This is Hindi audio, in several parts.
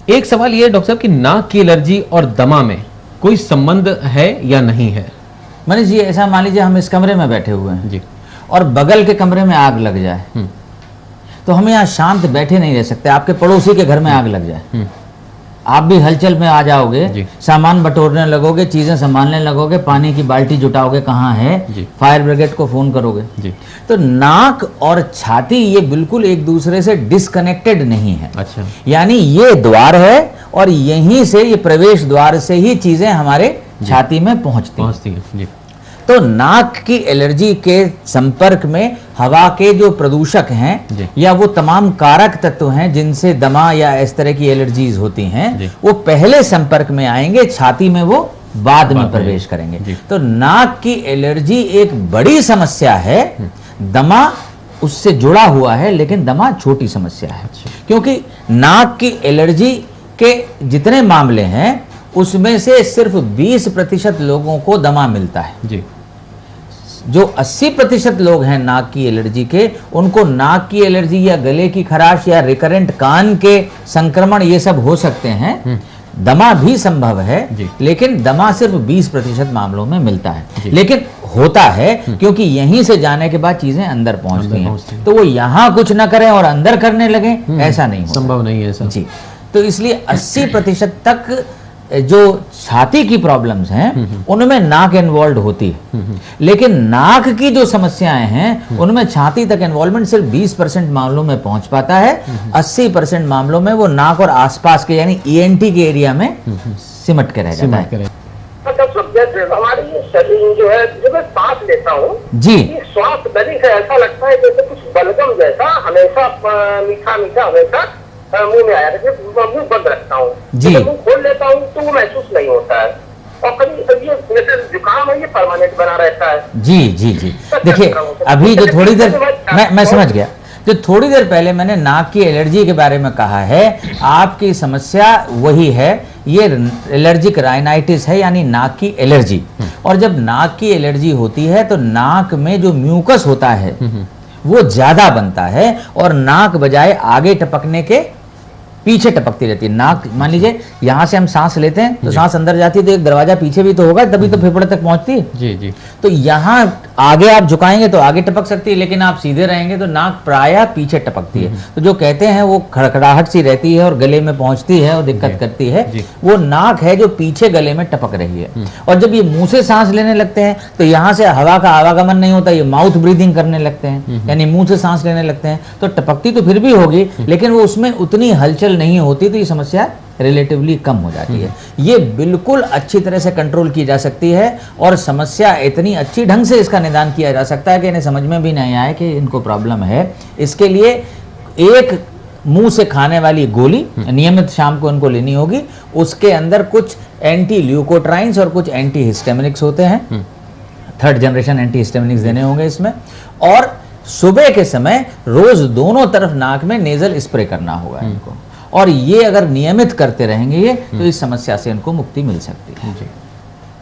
एक सवाल ये है डॉक्टर साहब कि नाक की एलर्जी और दमा में कोई संबंध है या नहीं है? मनीष जी, ऐसा मान लीजिए हम इस कमरे में बैठे हुए हैं जी। और बगल के कमरे में आग लग जाए तो हम यहाँ शांत बैठे नहीं रह सकते। आपके पड़ोसी के घर में आग लग जाए, आप भी हलचल में आ जाओगे, सामान बटोरने लगोगे, चीजें संभालने लगोगे, पानी की बाल्टी जुटाओगे, कहाँ है, फायर ब्रिगेड को फोन करोगे जी। तो नाक और छाती ये बिल्कुल एक दूसरे से डिस्कनेक्टेड नहीं है। अच्छा। यानी ये द्वार है और यहीं से, ये प्रवेश द्वार से ही चीजें हमारे छाती में पहुंचती हैं जी। तो नाक की एलर्जी के संपर्क में हवा के जो प्रदूषक हैं या वो तमाम कारक तत्व हैं जिनसे दमा या इस तरह की एलर्जीज होती हैं, वो पहले संपर्क में आएंगे, छाती में वो बाद में प्रवेश करेंगे। तो नाक की एलर्जी एक बड़ी समस्या है, दमा उससे जुड़ा हुआ है, लेकिन दमा छोटी समस्या है। क्योंकि नाक की एलर्जी के जितने मामले हैं उसमें से सिर्फ 20% लोगों को दमा मिलता है जी। जो 80% लोग हैं नाक की एलर्जी के, उनको नाक की एलर्जी या गले की खराश या रिकरेंट कान के संक्रमण ये सब हो सकते हैं। दमा भी संभव है, लेकिन दमा सिर्फ 20% मामलों में मिलता है, लेकिन होता है क्योंकि यहीं से जाने के बाद चीजें अंदर पहुंचती हैं। तो वो यहाँ कुछ ना करें और अंदर करने लगे, ऐसा नहीं, संभव नहीं है ऐसा जी। तो इसलिए 80% तक जो छाती की प्रॉब्लम्स हैं उनमें नाक इन्वॉल्व होती है, लेकिन नाक की जो समस्याएं हैं उनमें छाती तक इन्वॉल्वमेंट सिर्फ 20% मामलों में पहुंच पाता है। 80% मामलों में वो नाक और आसपास के यानी ईएनटी के एरिया में सिमट के रह जाता है। हमारी शरीर जो है, जब मैं सांस लेता हूँ जी, श्वास नली से ऐसा लगता है जैसे कुछ बलगम जैसा, हमेशा मीठा मीठा हमेशा मुंह में आया, मुंह बंद रखता हूँ जी। मुंह खोल लेता हूँ तो वो महसूस नहीं होता है, और कभी ये जैसे जुकाम है ये परमानेंट बना रहता है। जी जी जी। देखिए अभी जो थोड़ी देर मैं समझ गया, जो थोड़ी देर पहले मैंने नाक की एलर्जी के बारे में कहा है, आपकी समस्या वही है, ये एलर्जिक राइनाइटिस है यानी नाक की एलर्जी। और जब नाक की एलर्जी होती है तो नाक में जो म्यूकस होता है वो ज्यादा बनता है और नाक बजाय आगे टपकने के पीछे टपकती रहती है। नाक मान लीजिए यहाँ से हम सांस लेते हैं तो सांस अंदर जाती है तो एक दरवाजा पीछे भी तो होगा, तभी तो फेफड़े तक पहुंचती है जी जी। तो यहाँ आगे आप झुकाएंगे तो आगे टपक सकती है, लेकिन आप सीधे रहेंगे तो नाक प्रायः पीछे टपकती है। तो जो कहते हैं वो खड़खड़ाहट सी रहती है और गले में पहुंचती है और दिक्कत करती है, वो नाक है जो पीछे गले में टपक रही है। और जब ये मुंह से सांस लेने लगते हैं तो यहाँ से हवा का आवागमन नहीं होता, ये माउथ ब्रीदिंग करने लगते हैं यानी मुंह से सांस लेने लगते हैं, तो टपकती तो फिर भी होगी लेकिन वो उसमें उतनी हलचल नहीं होती, तो ये समस्या रिलेटिवली कम हो जाती है। ये बिल्कुल अच्छी तरह से कंट्रोल की जा सकती है और समस्या इतनी अच्छी ढंग से इसका निदान किया जा सकता है कि इन्हें समझ में भी नहीं आए कि इनको प्रॉब्लम है। इसके लिए एक मुंह से खाने वाली गोली नियमित शाम को इनको लेनी होगी, उसके अंदर कुछ एंटी ल्यूकोट्राइन्स और कुछ एंटी हिस्टामिनिक्स होते हैं, 3rd जनरेशन एंटी हिस्टामिनिक्स देने होंगे इसमें, और सुबह के समय रोज दोनों तरफ नाक में नेजल स्प्रे करना होगा इनको। और ये अगर नियमित करते रहेंगे ये तो इस समस्या से इनको मुक्ति मिल सकती है जी।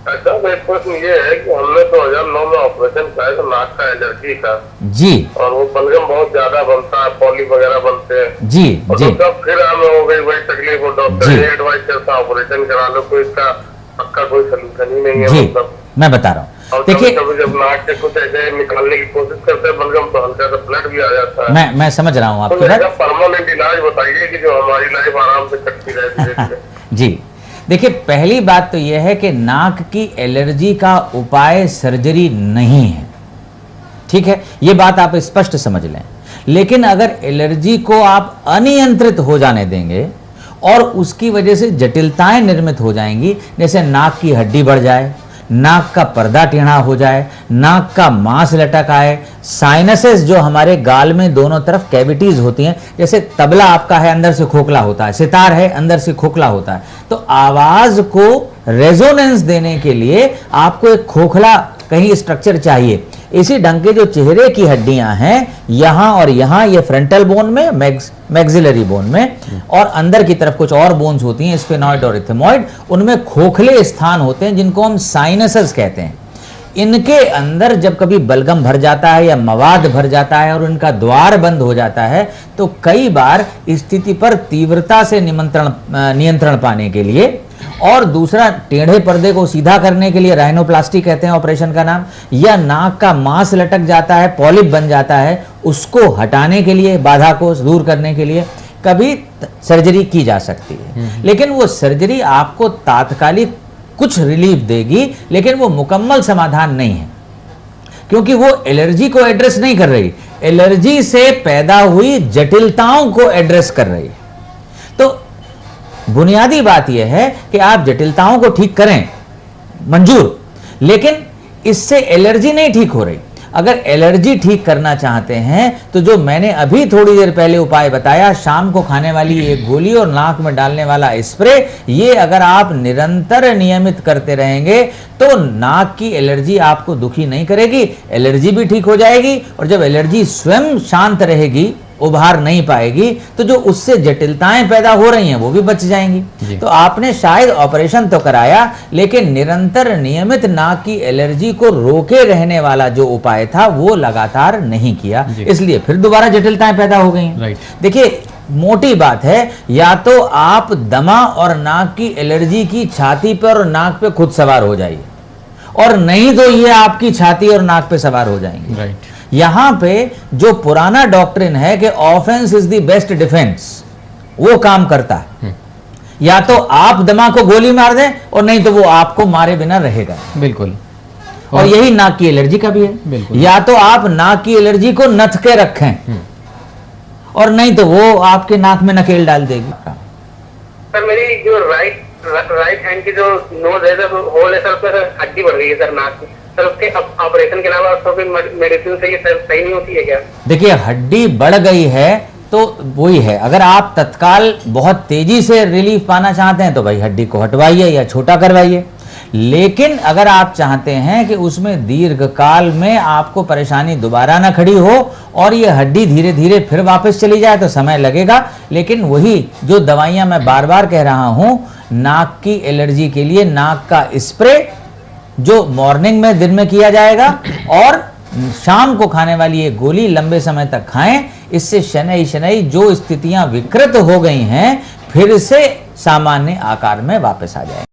अच्छा, एक प्रश्न ये है कि हमने 2009 में ऑपरेशन किया है नाक का एलर्जी का जी, और वो बलगम बहुत ज्यादा बनता है, पॉली वगैरह बनते हैं जी जी। तो फिर हमें हो गई वही तकलीफ, वो डॉक्टर ने एडवाइस करता ऑपरेशन करा लो, कोई इसका पक्का कोई सलूशन ही नहीं है। मतलब मैं बता रहा हूँ, देखिए जब नाक से कुछ ऐसे निकालने की कोशिश करते हैं बलगम तो हल्का सा ब्लड भी आ जाता है। मैं समझ रहा हूँ आपकी बात। परमानेंट इलाज बताइए कि जो हमारी लाइफ आराम से कटती रहती है जी। देखिए पहली बात तो यह है कि नाक की एलर्जी का उपाय सर्जरी नहीं है, ठीक है, ये बात आप स्पष्ट समझ लें। लेकिन अगर एलर्जी को आप अनियंत्रित हो जाने देंगे और उसकी वजह से जटिलताएं निर्मित हो जाएंगी, जैसे नाक की हड्डी बढ़ जाए, नाक का पर्दा टेढ़ा हो जाए, नाक का मांस लटक आए, साइनसेस जो हमारे गाल में दोनों तरफ कैविटीज होती हैं, जैसे तबला आपका है अंदर से खोखला होता है, सितार है अंदर से खोखला होता है, तो आवाज को रेजोनेंस देने के लिए आपको एक खोखला कहीं स्ट्रक्चर चाहिए। इसी ढंग के जो चेहरे की हड्डियां हैं यहां और यहां, ये फ्रंटल बोन में, मैक्सिलरी बोन में, और अंदर की तरफ कुछ और बोन्स होती हैं स्फेनॉइड और इथेमॉइड, उनमें खोखले स्थान होते हैं जिनको हम साइनसेस कहते हैं। इनके अंदर जब कभी बलगम भर जाता है या मवाद भर जाता है और इनका द्वार बंद हो जाता है, तो कई बार स्थिति पर तीव्रता से नियंत्रण पाने के लिए, और दूसरा टेढ़े पर्दे को सीधा करने के लिए राइनोप्लास्टी कहते हैं ऑपरेशन का नाम, या नाक का मांस लटक जाता है, पॉलिप बन जाता है, उसको हटाने के लिए, बाधा को दूर करने के लिए कभी सर्जरी की जा सकती है। लेकिन वो सर्जरी आपको तात्कालिक कुछ रिलीफ देगी, लेकिन वो मुकम्मल समाधान नहीं है, क्योंकि वो एलर्जी को एड्रेस नहीं कर रही, एलर्जी से पैदा हुई जटिलताओं को एड्रेस कर रही है। तो बुनियादी बात यह है कि आप जटिलताओं को ठीक करें, मंजूर, लेकिन इससे एलर्जी नहीं ठीक हो रही। अगर एलर्जी ठीक करना चाहते हैं तो जो मैंने अभी थोड़ी देर पहले उपाय बताया, शाम को खाने वाली एक गोली और नाक में डालने वाला स्प्रे, ये अगर आप निरंतर नियमित करते रहेंगे तो नाक की एलर्जी आपको दुखी नहीं करेगी, एलर्जी भी ठीक हो जाएगी। और जब एलर्जी स्वयं शांत रहेगी, उभार नहीं पाएगी, तो जो उससे जटिलताएं पैदा हो रही हैं वो भी बच जाएंगी। तो आपने शायद ऑपरेशन तो कराया, लेकिन निरंतर नियमित नाक की एलर्जी को रोके रहने वाला जो उपाय था वो लगातार नहीं किया, इसलिए फिर दोबारा जटिलताएं पैदा हो गई। देखिए, मोटी बात है, या तो आप दमा और नाक की एलर्जी की छाती पर और नाक पे खुद सवार हो जाइए, और नहीं तो ये आपकी छाती और नाक पे सवार हो जाएंगे। यहां पे जो पुराना डॉक्ट्रिन है कि offence is the best defence, वो काम करता है। या तो आप दमा को गोली मार दें, और नहीं तो वो आपको मारे बिना रहेगा। बिल्कुल। और यही नाक की एलर्जी का भी है। या तो आप नाक की एलर्जी को नथ के रखें, और नहीं तो वो आपके नाक में नकेल डाल देगी। सर, मेरी जो राइट हैंड की जो नोज है सर, होल है सर, उसमें हड्डी बढ़ गई है सर नाक की। सर, उसके ऑपरेशन के अलावा कोई मेडिसिन से ये सही नहीं होती है क्या? देखिए, हड्डी बढ़ गई है तो वही है, अगर आप तत्काल बहुत तेजी से रिलीफ पाना चाहते हैं तो भाई हड्डी को हटवाइए या छोटा करवाइए। लेकिन अगर आप चाहते हैं कि उसमें दीर्घकाल में आपको परेशानी दोबारा ना खड़ी हो और ये हड्डी धीरे धीरे फिर वापस चली जाए, तो समय लगेगा। लेकिन वही जो दवाइयां मैं बार बार कह रहा हूं, नाक की एलर्जी के लिए नाक का स्प्रे जो मॉर्निंग में दिन में किया जाएगा, और शाम को खाने वाली एक गोली लंबे समय तक खाएं। इससे शनैः शनैः जो स्थितियां विकृत हो गई हैं फिर से सामान्य आकार में वापस आ जाएंगी।